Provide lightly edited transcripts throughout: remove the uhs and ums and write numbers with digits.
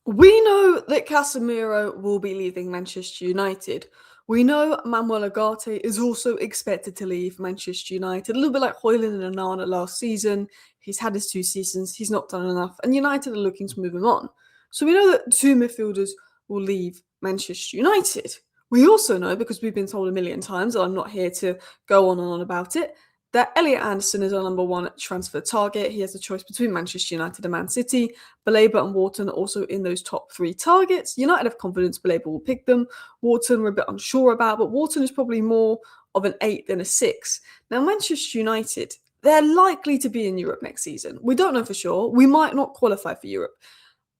We know that Casemiro will be leaving Manchester United. We know Manuel Ugarte is also expected to leave Manchester United. A little bit like Højlund and Onana last season. He's had his 2 seasons. He's not done enough. And United are looking to move him on. So we know that 2 midfielders will leave Manchester United. We also know, because we've been told a million times, and I'm not here to go on and on about it, that Elliot Anderson is our number one transfer target. He has a choice between Manchester United and Man City. Baleba and Wharton are also in those top 3 targets. United have confidence Baleba will pick them. Wharton we're a bit unsure about, but Wharton is probably more of an 8 than a 6. Now, Manchester United, they're likely to be in Europe next season. We don't know for sure. We might not qualify for Europe,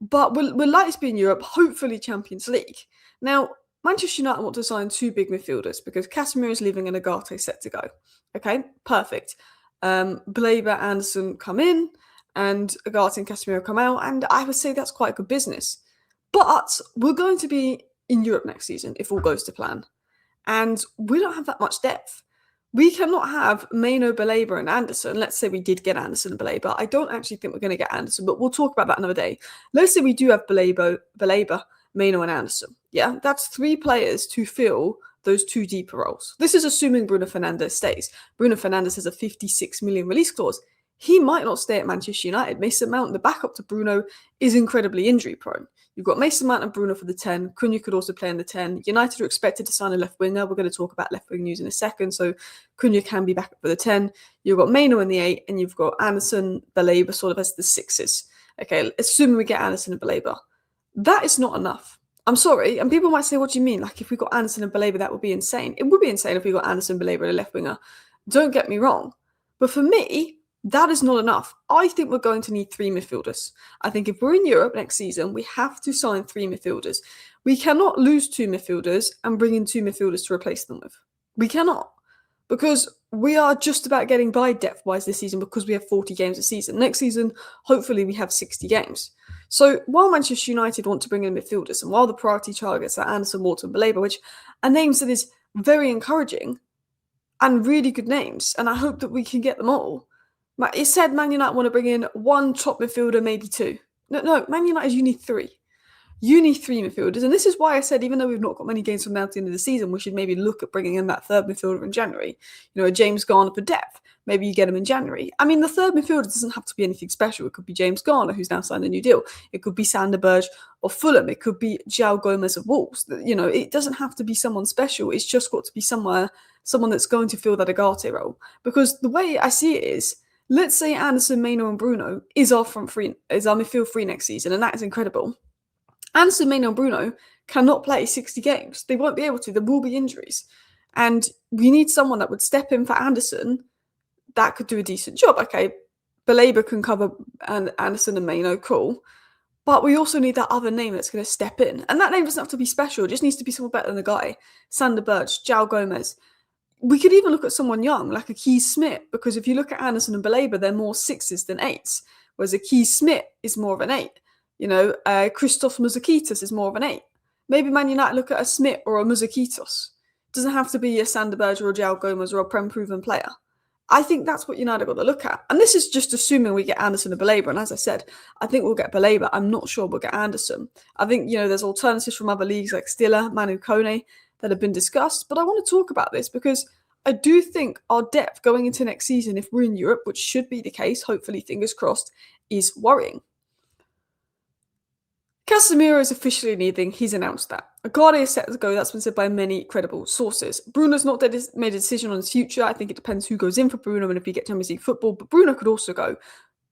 but we're likely to be in Europe, hopefully Champions League. Now, Manchester United want to sign 2 big midfielders because Casemiro is leaving and Ugarte set to go. Okay, perfect. Baleba, Anderson come in, and Ugarte and Casemiro come out, and I would say that's quite good business. But we're going to be in Europe next season if all goes to plan, and we don't have that much depth. We cannot have Maino, Baleba, and Anderson. Let's say we did get Anderson and Baleba. I don't actually think we're going to get Anderson, but we'll talk about that another day. Let's say we do have Baleba, Maino, and Anderson. Yeah, that's 3 players to fill those 2 deeper roles. This is assuming Bruno Fernandes stays. Bruno Fernandes has a 56 million release clause. He might not stay at Manchester United. Mason Mount, the backup to Bruno, is incredibly injury prone. You've got Mason Mount and Bruno for the 10. Cunha could also play in the 10. United are expected to sign a left winger. We're going to talk about left wing news in a second, so Cunha can be back up for the 10. You've got Maino in the 8, and you've got Anderson, Baleba sort of as the 6s. Okay, assuming we get Anderson and Baleba. That is not enough. I'm sorry, and people might say, what do you mean? Like, if we got Anderson and Baleba, that would be insane. It would be insane if we got Anderson, Baleba, and a left winger. Don't get me wrong. But for me, that is not enough. I think we're going to need 3 midfielders. I think if we're in Europe next season, we have to sign 3 midfielders. We cannot lose 2 midfielders and bring in 2 midfielders to replace them with. We cannot. Because we are just about getting by depth-wise this season because we have 40 games a season. Next season, hopefully we have 60 games. So while Manchester United want to bring in midfielders, and while the priority targets are Anderson, Wharton, Baleba, which are names that is very encouraging and really good names, and I hope that we can get them all. It said Man United want to bring in 1 top midfielder, maybe 2. No, Man United, you need 3. You need 3 midfielders, and this is why I said, even though we've not got many games from now to the end of the season, we should maybe look at bringing in that 3rd midfielder in January. You know, a James Garner for depth. Maybe you get him in January. I mean, the 3rd midfielder doesn't have to be anything special. It could be James Garner, who's now signed a new deal. It could be Sander Berge of Fulham. It could be João Gomez of Wolves. You know, it doesn't have to be someone special. It's just got to be someone that's going to fill that Ugarte role. Because the way I see it is, let's say Anderson, Maino, and Bruno is our midfield 3 next season, and that is incredible. Anderson, Maino, and Bruno cannot play 60 games. They won't be able to. There will be injuries. And we need someone that would step in for Anderson that could do a decent job. Okay, Baleba can cover Anderson and Maino, cool. But we also need that other name that's going to step in. And that name doesn't have to be special. It just needs to be someone better than the guy. Sander Berge, João Gomez. We could even look at someone young, like a Keys Smith, because if you look at Anderson and Baleba, they're more 6s than 8s, whereas a Keys Smith is more of an 8. You know, Christoph Muzakitos is more of an 8. Maybe Man United look at a Smith or a Muzakitos. It doesn't have to be a Sander Berge or a João Gomez or a Prem-proven player. I think that's what United got to look at. And this is just assuming we get Anderson and Baleba. And as I said, I think we'll get Baleba. I'm not sure we'll get Anderson. I think, you know, there's alternatives from other leagues like Stiller, Manu Kone that have been discussed. But I want to talk about this because I do think our depth going into next season, if we're in Europe, which should be the case, hopefully, fingers crossed, is worrying. Casemiro is officially leaving. He's announced that. Ugarte is set to go. That's been said by many credible sources. Bruno's not made a decision on his future. I think it depends who goes in for Bruno and if we get Champions League football. But Bruno could also go.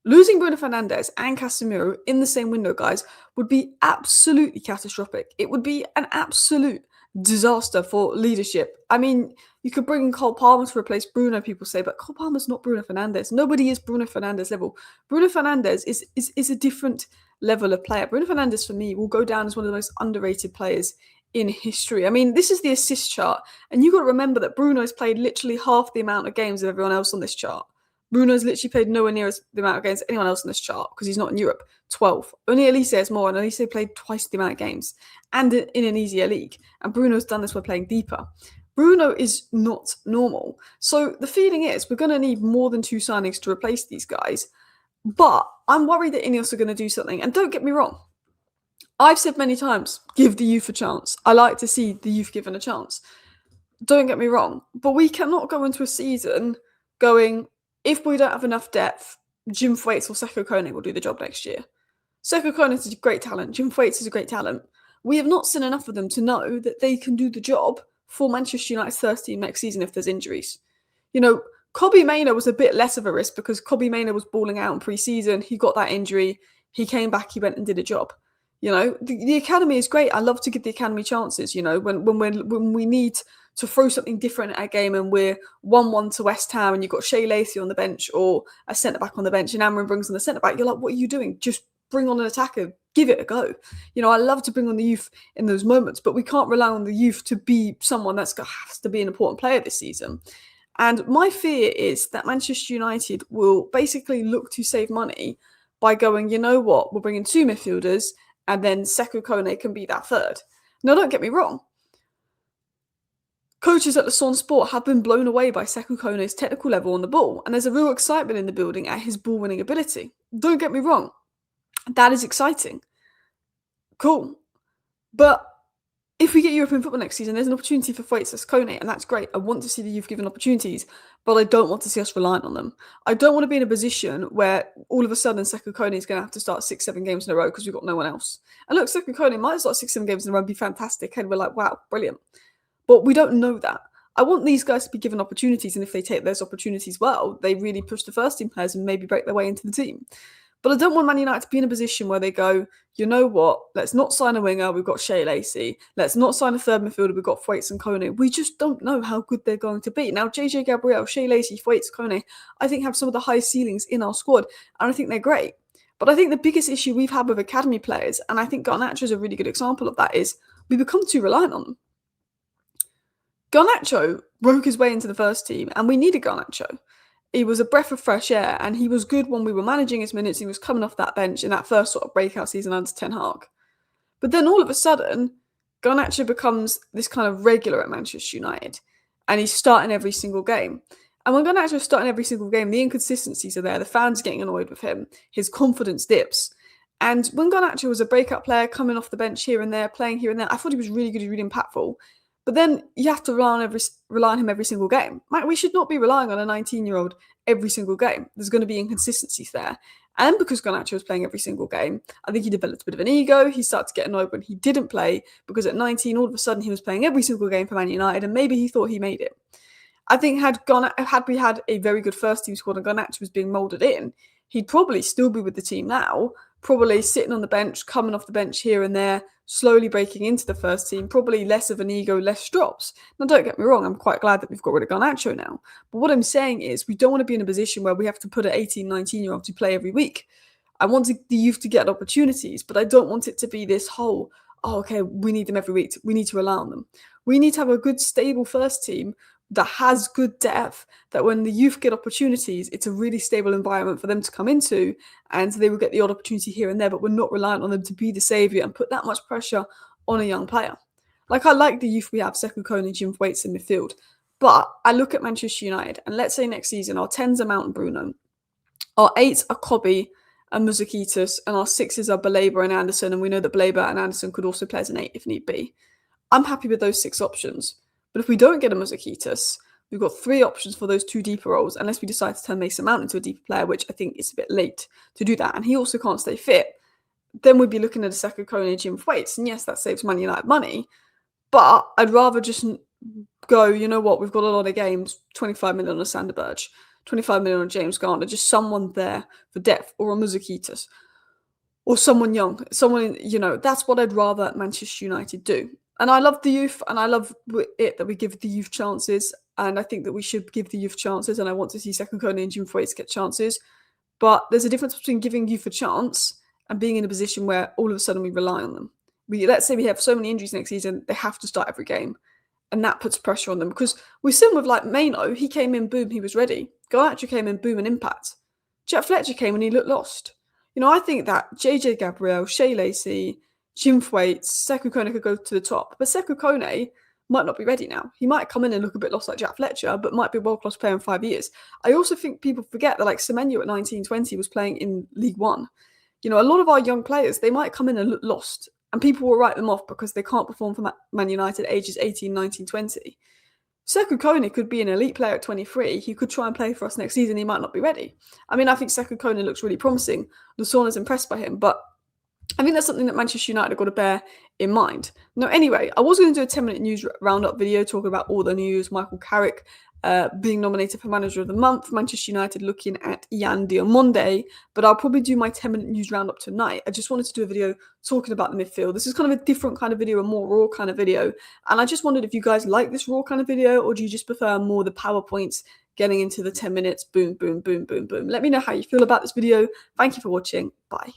Losing Bruno Fernandes and Casemiro in the same window, guys, would be absolutely catastrophic. It would be an absolute disaster for leadership. I mean, you could bring in Cole Palmer to replace Bruno, people say, but Cole Palmer's not Bruno Fernandes. Nobody is Bruno Fernandes level. Bruno Fernandes is a different level of player. Bruno Fernandes, for me, will go down as one of the most underrated players in history. I mean, this is the assist chart, and you've got to remember that Bruno's played literally half the amount of games of everyone else on this chart. Bruno's literally played nowhere near the amount of games anyone else on this chart because he's not in Europe. 12. Only Elise has more, and Elise played twice the amount of games and in an easier league. And Bruno's done this by playing deeper. Bruno is not normal. So the feeling is we're going to need more than 2 signings to replace these guys. But I'm worried that Ineos are going to do something. And don't get me wrong, I've said many times, give the youth a chance. I like to see the youth given a chance. Don't get me wrong, but we cannot go into a season going, if we don't have enough depth, Jim Thwaites or Seko Kone will do the job next year. Seko Kone is a great talent. Jim Thwaites is a great talent. We have not seen enough of them to know that they can do the job for Manchester United's first team next season if there's injuries. You know, Kobbie Mainoo was a bit less of a risk because Kobbie Mainoo was balling out in pre-season. He got that injury. He came back. He went and did a job. You know, the academy is great. I love to give the academy chances. You know, when we need to throw something different at a game and we're 1-1 to West Ham and you've got Shea Lacey on the bench or a centre back on the bench and Amram brings on the centre back, you're like, what are you doing? Just bring on an attacker, give it a go. You know, I love to bring on the youth in those moments, but we can't rely on the youth to be someone has to be an important player this season. And my fear is that Manchester United will basically look to save money by going, you know what, we'll bring in 2 midfielders and then Seko Kone can be that third. Now, don't get me wrong. Coaches at the Sun Sport have been blown away by Seko Kone's technical level on the ball, and there's a real excitement in the building at his ball-winning ability. Don't get me wrong. That is exciting. Cool. But if we get European football next season, there's an opportunity for Thwaites as Kone, and that's great. I want to see the youth given opportunities, but I don't want to see us reliant on them. I don't want to be in a position where all of a sudden Seko Kone is going to have to start 6-7 games in a row because we've got no one else. And look, Seko Kone might start 6-7 games in a row and be fantastic, and we're like, wow, brilliant. But we don't know that. I want these guys to be given opportunities, and if they take those opportunities well, they really push the first team players and maybe break their way into the team. But I don't want Man United to be in a position where they go, you know what, let's not sign a winger, we've got Shea Lacey. Let's not sign a third midfielder, we've got Thwaites and Kone. We just don't know how good they're going to be. Now, JJ Gabriel, Shea Lacey, Thwaites, Kone, I think have some of the highest ceilings in our squad, and I think they're great. But I think the biggest issue we've had with academy players, and I think Garnacho is a really good example of that, is we become too reliant on them. Garnacho broke his way into the first team, and we needed Garnacho. He was a breath of fresh air, and he was good when we were managing his minutes. He was coming off that bench in that first sort of breakout season under Ten Hag. But then all of a sudden, Garnacho becomes this kind of regular at Manchester United, and he's starting every single game. And when Garnacho's starting every single game, the inconsistencies are there. The fans are getting annoyed with him. His confidence dips. And when Garnacho was a breakout player, coming off the bench here and there, playing here and there, I thought he was really good, he was really impactful. But then you have to rely on him every single game. We should not be relying on a 19-year-old every single game. There's going to be inconsistencies there. And because Garnacho was playing every single game, I think he developed a bit of an ego. He started to get annoyed when he didn't play because at 19, all of a sudden, he was playing every single game for Man United and maybe he thought he made it. I think had we had a very good first team squad and Garnacho was being moulded in, he'd probably still be with the team now, probably sitting on the bench, coming off the bench here and there, slowly breaking into the first team, probably less of an ego, less drops. Now, don't get me wrong, I'm quite glad that we've got rid of Garnacho now. But what I'm saying is we don't want to be in a position where we have to put an 18, 19-year-old to play every week. I want the youth to get opportunities, but I don't want it to be this whole, oh, okay, we need them every week. We need to rely on them. We need to have a good, stable first team that has good depth, that when the youth get opportunities, it's a really stable environment for them to come into, and they will get the odd opportunity here and there, but we're not reliant on them to be the saviour and put that much pressure on a young player. Like, I like the youth we have, Seko Kone, Jim Thwaites in midfield, but I look at Manchester United, and let's say next season our 10s are Mount and Bruno, our 8s are Kobbie and Muzakitas, and our 6s are Baleba and Anderson, and we know that Baleba and Anderson could also play as an 8 if need be. I'm happy with those 6 options. But if we don't get a Muzakitas, we've got 3 options for those 2 deeper roles, unless we decide to turn Mason Mount into a deeper player, which I think is a bit late to do that. And he also can't stay fit. Then we'd be looking at a Seko Kone and Jim Thwaites. And yes, that saves Man United money. But I'd rather just go, you know what, we've got a lot of games, 25 million on Sander Berge, 25 million on James Garner, just someone there for depth, or a Muzakitas, or someone young, someone, you know, that's what I'd rather Manchester United do. And I love the youth, and I love it that we give the youth chances, and I think that we should give the youth chances, and I want to see Seko Kone and Jim Thwaites get chances. But there's a difference between giving youth a chance and being in a position where all of a sudden we rely on them. Let's say we have so many injuries next season, they have to start every game, and that puts pressure on them. Because we've seen with like Mainoo, he came in, boom, he was ready. Garnacho came in, boom, and impact. Jack Fletcher came and he looked lost. You know, I think that JJ Gabriel, Shea Lacey, Jim Thwaites, Seko Kone could go to the top. But Seko Kone might not be ready now. He might come in and look a bit lost like Jack Fletcher, but might be a world-class player in 5 years. I also think people forget that like Semenyo at 19-20 was playing in League One. You know, a lot of our young players, they might come in and look lost and people will write them off because they can't perform for Man United at ages 18, 19, 20. Sekou Kone could be an elite player at 23. He could try and play for us next season. He might not be ready. I mean, I think Sekou Kone looks really promising. Lusauna's impressed by him, but I think that's something that Manchester United have got to bear in mind. Now, anyway, I was going to do a 10-minute news roundup video talking about all the news. Michael Carrick being nominated for Manager of the Month. Manchester United looking at Yan Diamonde. But I'll probably do my 10-minute news roundup tonight. I just wanted to do a video talking about the midfield. This is kind of a different kind of video, a more raw kind of video. And I just wondered if you guys like this raw kind of video, or do you just prefer more the PowerPoints, getting into the 10 minutes, boom, boom, boom, boom, boom. Let me know how you feel about this video. Thank you for watching. Bye.